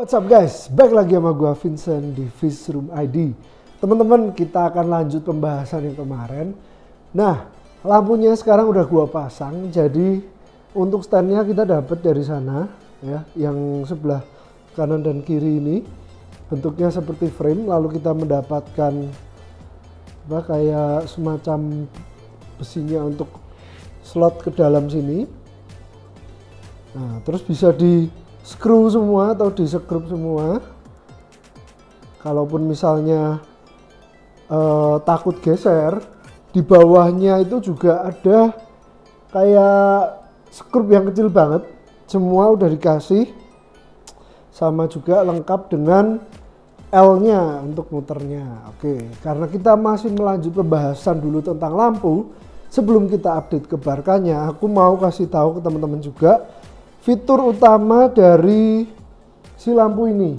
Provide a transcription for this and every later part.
What's up guys, back lagi sama gua Vincent di Fishroom ID. Teman-teman, kita akan lanjut pembahasan yang kemarin. Nah, lampunya sekarang udah gua pasang, jadi untuk standnya kita dapat dari sana ya, yang sebelah kanan dan kiri ini bentuknya seperti frame, lalu kita mendapatkan kayak semacam besinya untuk slot ke dalam sini. Nah, terus bisa di screw semua atau di sekrup semua. Kalaupun misalnya takut geser, di bawahnya itu juga ada kayak skrup yang kecil banget. Semua udah dikasih, sama juga lengkap dengan L-nya untuk muternya. Oke, karena kita masih melanjut pembahasan dulu tentang lampu, sebelum kita update ke barkanya, aku mau kasih tahu ke teman-teman juga fitur utama dari si lampu ini.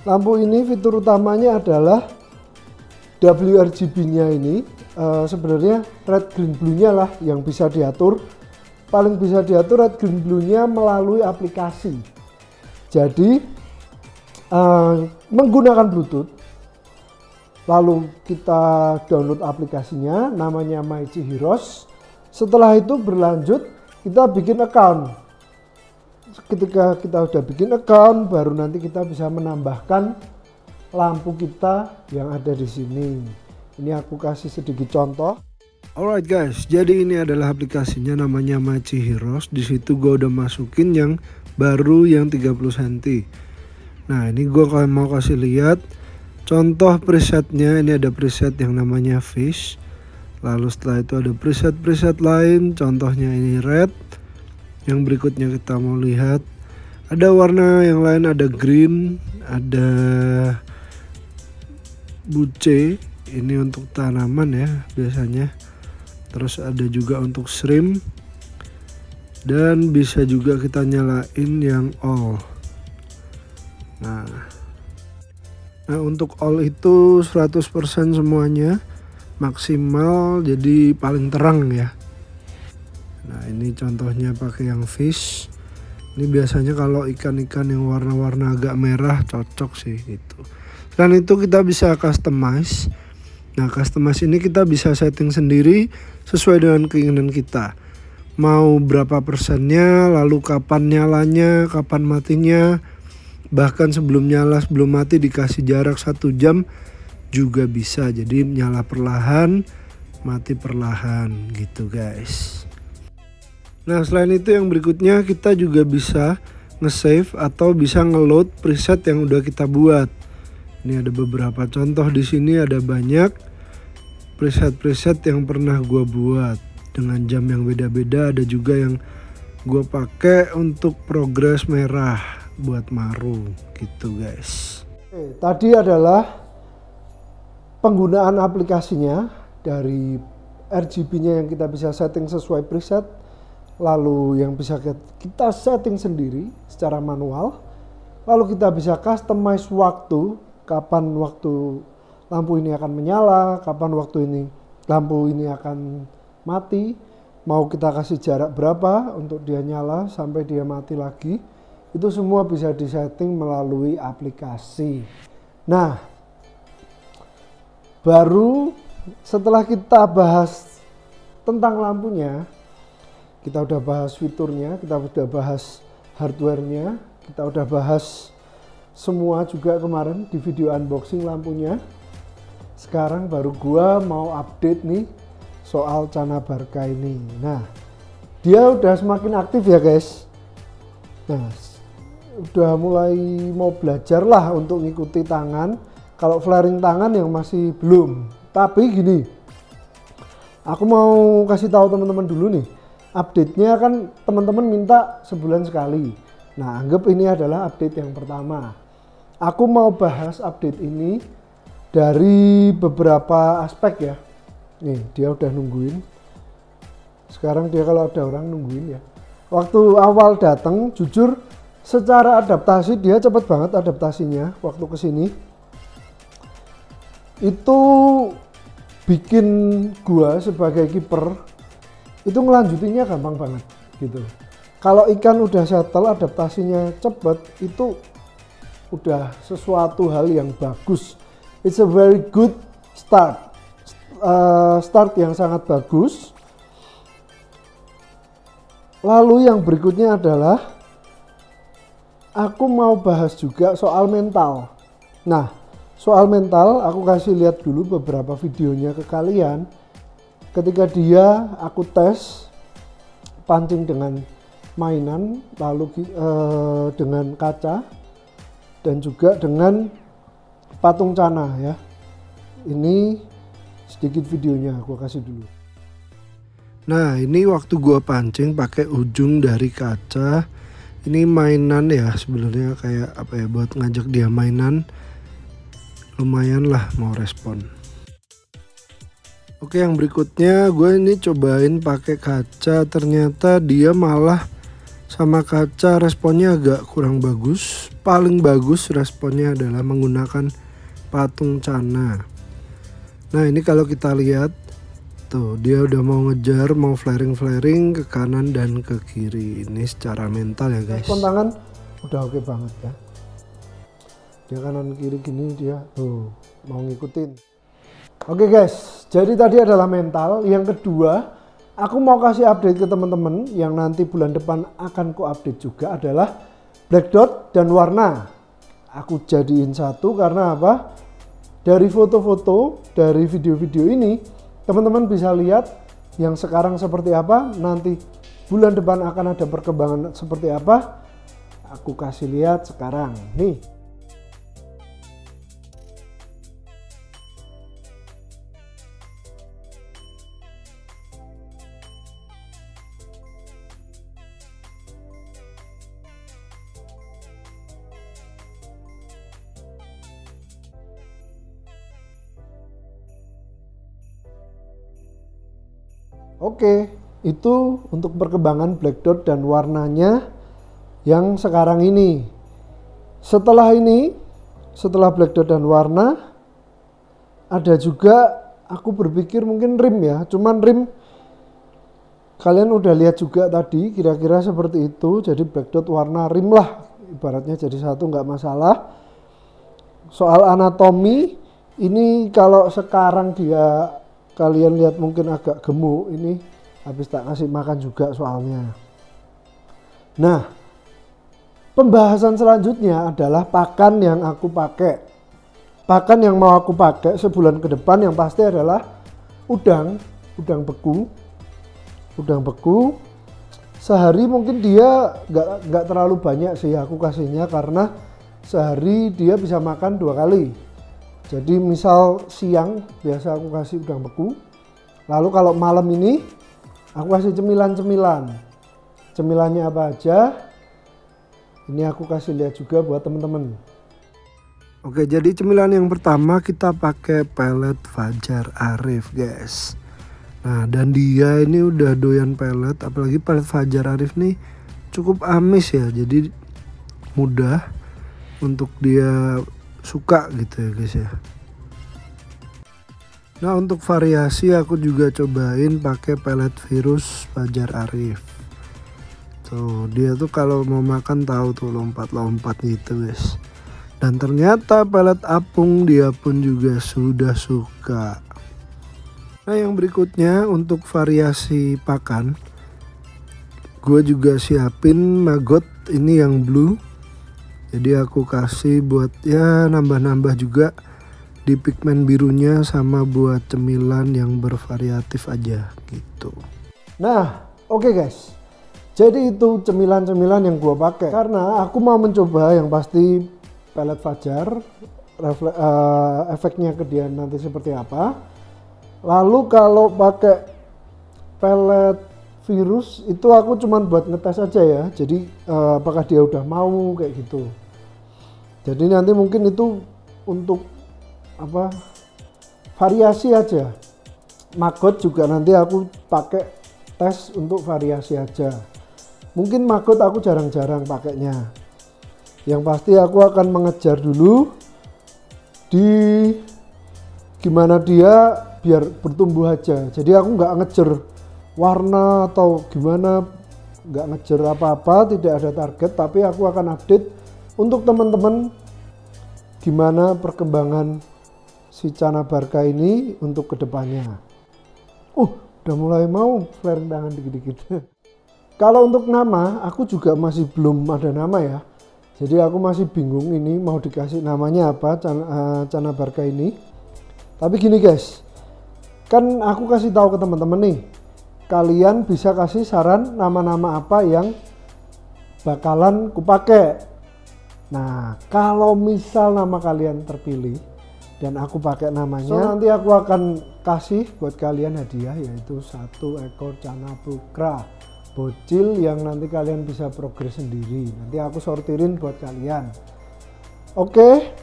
Lampu ini fitur utamanya adalah WRGB-nya ini. Sebenarnya red green blue-nya lah yang bisa diatur. Paling bisa diatur red green blue-nya melalui aplikasi. Jadi menggunakan Bluetooth. Lalu kita download aplikasinya, namanya MyChihiros. Setelah itu berlanjut kita bikin account. Ketika kita udah bikin account, baru nanti kita bisa menambahkan lampu kita yang ada di sini. Ini aku kasih sedikit contoh. Alright guys, jadi ini adalah aplikasinya, namanya MyChihiros. Di situ gue udah masukin yang baru yang 30 cm. Nah, ini gue mau kasih lihat contoh presetnya. Ini ada preset yang namanya fish. Lalu setelah itu ada preset-preset lain. Contohnya ini red. Yang berikutnya kita mau lihat ada warna yang lain, ada green, ada buce, ini untuk tanaman ya biasanya. Terus ada juga untuk shrimp, dan bisa juga kita nyalain yang all. Nah untuk all itu 100% semuanya maksimal, jadi paling terang ya. Nah, ini contohnya pakai yang fish. Ini biasanya kalau ikan-ikan yang warna-warna agak merah cocok sih gitu. Selain itu kita bisa customize. Nah, customize ini kita bisa setting sendiri sesuai dengan keinginan kita. Mau berapa persennya, lalu kapan nyalanya, kapan matinya. Bahkan sebelum nyala, sebelum mati dikasih jarak 1 jam juga bisa. Jadi nyala perlahan, mati perlahan gitu guys. Nah, selain itu yang berikutnya kita juga bisa nge-save atau bisa nge-load preset yang udah kita buat. Ini ada beberapa contoh di sini, ada banyak preset-preset yang pernah gua buat dengan jam yang beda-beda. Ada juga yang gua pakai untuk progres merah buat maru gitu guys. Oke, tadi adalah penggunaan aplikasinya, dari RGB-nya yang kita bisa setting sesuai preset. Lalu yang bisa kita setting sendiri secara manual. Lalu kita bisa customize waktu, kapan waktu lampu ini akan menyala, kapan waktu ini lampu ini akan mati. Mau kita kasih jarak berapa untuk dia nyala sampai dia mati lagi. Itu semua bisa disetting melalui aplikasi. Nah, baru setelah kita bahas tentang lampunya, kita udah bahas fiturnya, kita udah bahas hardware-nya, kita udah bahas semua juga kemarin di video unboxing lampunya. Sekarang baru gua mau update nih soal Cana Barca ini. Nah, dia udah semakin aktif ya guys. Nah, udah mulai mau belajar lah untuk ngikuti tangan. Kalau flaring tangan yang masih belum. Tapi gini, aku mau kasih tahu teman-teman dulu nih. Update-nya kan teman-teman minta sebulan sekali. Nah, anggap ini adalah update yang pertama. Aku mau bahas update ini dari beberapa aspek ya. Nih, dia udah nungguin. Sekarang dia kalau ada orang nungguin ya. Waktu awal datang, jujur secara adaptasi dia cepet banget adaptasinya waktu kesini. Itu bikin gua sebagai kiper itu ngelanjutinnya gampang banget gitu. Kalau ikan udah settle, adaptasinya cepet, itu udah sesuatu hal yang bagus. It's a very good start. Start yang sangat bagus. Lalu yang berikutnya adalah aku mau bahas juga soal mental. Nah, soal mental aku kasih lihat dulu beberapa videonya ke kalian. Ketika aku tes pancing dengan mainan, lalu dengan kaca, dan juga dengan patung cana ya. Ini sedikit videonya aku kasih dulu. Nah, ini waktu gua pancing pakai ujung dari kaca. Ini mainan ya, sebenarnya kayak apa ya, buat ngajak dia mainan. Lumayan lah mau respon. Oke, yang berikutnya gue ini cobain pakai kaca, ternyata dia malah sama kaca responnya agak kurang bagus. Paling bagus responnya adalah menggunakan patung cana. Nah, ini kalau kita lihat tuh, dia udah mau ngejar, mau flaring ke kanan dan ke kiri. Ini secara mental ya guys. Respon tangan udah oke banget ya. Dia kanan kiri gini, dia tuh mau ngikutin. Oke guys, jadi tadi adalah mental. Yang kedua, aku mau kasih update ke teman-teman yang nanti bulan depan akan ku update juga adalah black dot dan warna. Aku jadiin satu karena apa? Dari foto-foto, dari video-video ini, teman-teman bisa lihat yang sekarang seperti apa, nanti bulan depan akan ada perkembangan seperti apa. Aku kasih lihat sekarang. Nih. Oke, itu untuk perkembangan black dot dan warnanya yang sekarang ini. Setelah black dot dan warna, ada juga aku berpikir mungkin rim ya. Cuman rim kalian udah lihat juga tadi, kira-kira seperti itu. Jadi black dot warna rim lah, ibaratnya jadi satu nggak masalah. Soal anatomi, ini kalau sekarang kalian lihat mungkin agak gemuk, ini habis tak kasih makan juga soalnya. Nah, pembahasan selanjutnya adalah pakan yang aku pakai. Pakan yang mau aku pakai sebulan ke depan yang pasti adalah udang beku. Udang beku. Sehari mungkin dia nggak terlalu banyak sih aku kasihnya, karena sehari dia bisa makan 2 kali. Jadi misal siang biasa aku kasih udang beku. Lalu kalau malam ini aku kasih cemilan-cemilan. Cemilannya apa aja? Ini aku kasih lihat juga buat teman-teman. Oke, jadi cemilan yang pertama kita pakai pelet Fajar Arif, guys. Nah, dan dia ini udah doyan pelet, apalagi pelet Fajar Arif nih cukup amis ya. Jadi mudah untuk dia suka gitu ya guys ya. Nah, untuk variasi aku juga cobain pakai pelet virus Fajar Arif. Tuh, dia tuh kalau mau makan tahu tuh lompat-lompat gitu guys. Dan ternyata pelet apung dia pun juga sudah suka. Nah, yang berikutnya untuk variasi pakan, gue juga siapin maggot ini yang blue. Jadi aku kasih buat ya nambah-nambah juga di pigmen birunya, sama buat cemilan yang bervariatif aja gitu. Nah, oke guys. Jadi itu cemilan-cemilan yang gua pakai karena aku mau mencoba yang pasti pelet Fajar, efeknya ke dia nanti seperti apa. Lalu kalau pakai pelet virus itu aku cuman buat ngetes aja ya. Jadi apakah dia udah mau kayak gitu. Jadi nanti mungkin itu untuk apa, variasi aja. Maggot juga nanti aku pakai tes untuk variasi aja. Mungkin maggot aku jarang-jarang pakainya. Yang pasti aku akan mengejar dulu di gimana dia biar bertumbuh aja. Jadi aku nggak ngejar warna atau gimana, nggak ngejar apa-apa, tidak ada target, tapi aku akan update untuk teman-teman gimana perkembangan si Chana Barca ini untuk kedepannya. Udah mulai mau flaring tangan dikit-dikit. Kalau untuk nama, aku juga masih belum ada nama ya. Jadi aku masih bingung ini mau dikasih namanya apa Chana Barca ini. Tapi gini guys, kan aku kasih tahu ke teman-teman nih, kalian bisa kasih saran nama-nama apa yang bakalan kupakai. Nah, kalau misal nama kalian terpilih dan aku pakai namanya, nanti aku akan kasih buat kalian hadiah, yaitu 1 ekor Chana Pukra bocil yang nanti kalian bisa progres sendiri. Nanti aku sortirin buat kalian. Oke,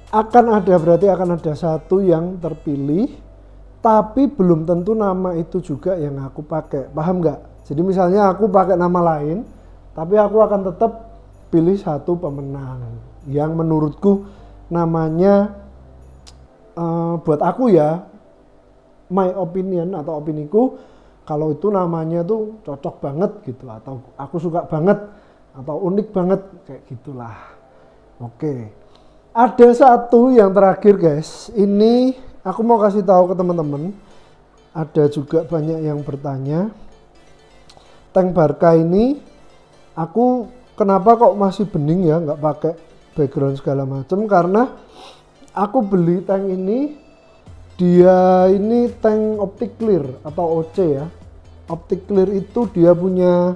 berarti akan ada 1 yang terpilih, tapi belum tentu nama itu juga yang aku pakai. Paham nggak? Jadi misalnya aku pakai nama lain, tapi aku akan tetap pilih 1 pemenang yang menurutku namanya buat aku ya, my opinion atau opiniku, kalau itu namanya tuh cocok banget gitu, atau aku suka banget atau unik banget kayak gitulah. Oke, ada 1 yang terakhir guys, ini aku mau kasih tahu ke teman-teman. Ada juga banyak yang bertanya, tank Barca ini aku kenapa kok masih bening ya, nggak pakai background segala macam, karena aku beli tank ini, dia ini tank optic clear atau OC ya. Optic clear itu dia punya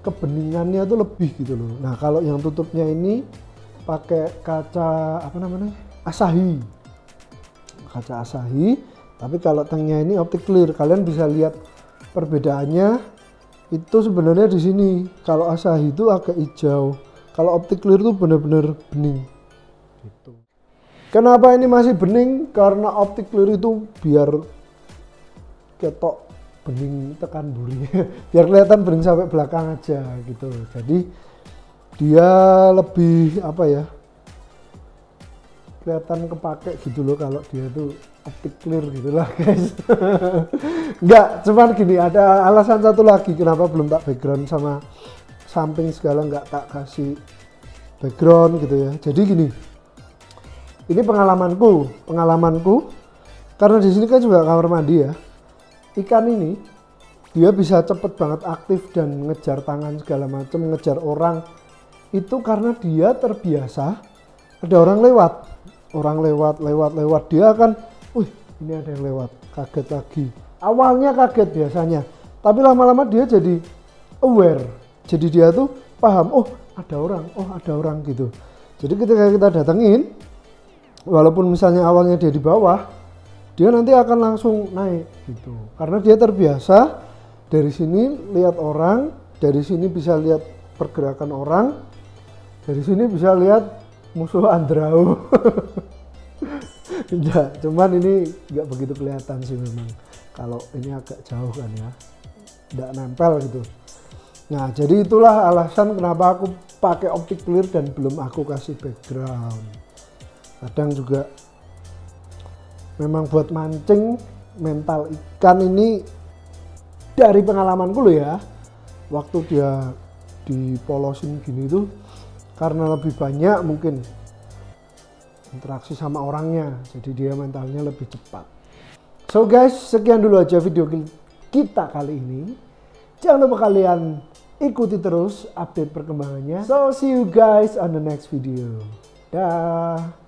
kebeningannya tuh lebih gitu loh. Nah kalau yang tutupnya ini pakai kaca apa namanya, Asahi, kaca Asahi. Tapi kalau tanknya ini optic clear, kalian bisa lihat perbedaannya. Itu sebenarnya di sini, kalau Asahi itu agak hijau, kalau optic clear itu benar-benar bening gitu. Kenapa ini masih bening? Karena optic clear itu biar ketok bening tekan buri biar kelihatan bening sampai belakang aja gitu. Jadi dia lebih apa ya, kelihatan kepake gitu loh kalau dia tuh optic clear gitulah guys. Enggak, cuman gini, ada alasan satu lagi kenapa belum tak background sama samping segala, nggak tak kasih background gitu ya. Jadi gini, ini pengalamanku karena di sini kan juga kamar mandi ya. Ikan ini dia bisa cepet banget aktif dan ngejar tangan segala macam, ngejar orang itu karena dia terbiasa ada orang lewat dia akan, ini ada yang lewat, kaget lagi. Awalnya kaget biasanya, tapi lama-lama dia jadi aware, jadi dia tuh paham, ada orang gitu. Jadi ketika kita datengin, walaupun misalnya awalnya dia di bawah, dia nanti akan langsung naik gitu, karena dia terbiasa dari sini lihat orang, dari sini bisa lihat pergerakan orang, dari sini bisa lihat musuh Andrau. Enggak, cuman ini nggak begitu kelihatan sih memang. Kalau ini agak jauh kan ya, nggak nempel gitu. Nah, jadi itulah alasan kenapa aku pakai optic clear dan belum aku kasih background. Kadang juga memang buat mancing mental ikan ini, dari pengalamanku loh ya, waktu dia dipolosin gini tuh, karena lebih banyak mungkin interaksi sama orangnya, jadi dia mentalnya lebih cepat. So guys, sekian dulu aja video kita kali ini. Jangan lupa kalian ikuti terus update perkembangannya. So see you guys on the next video. Dah.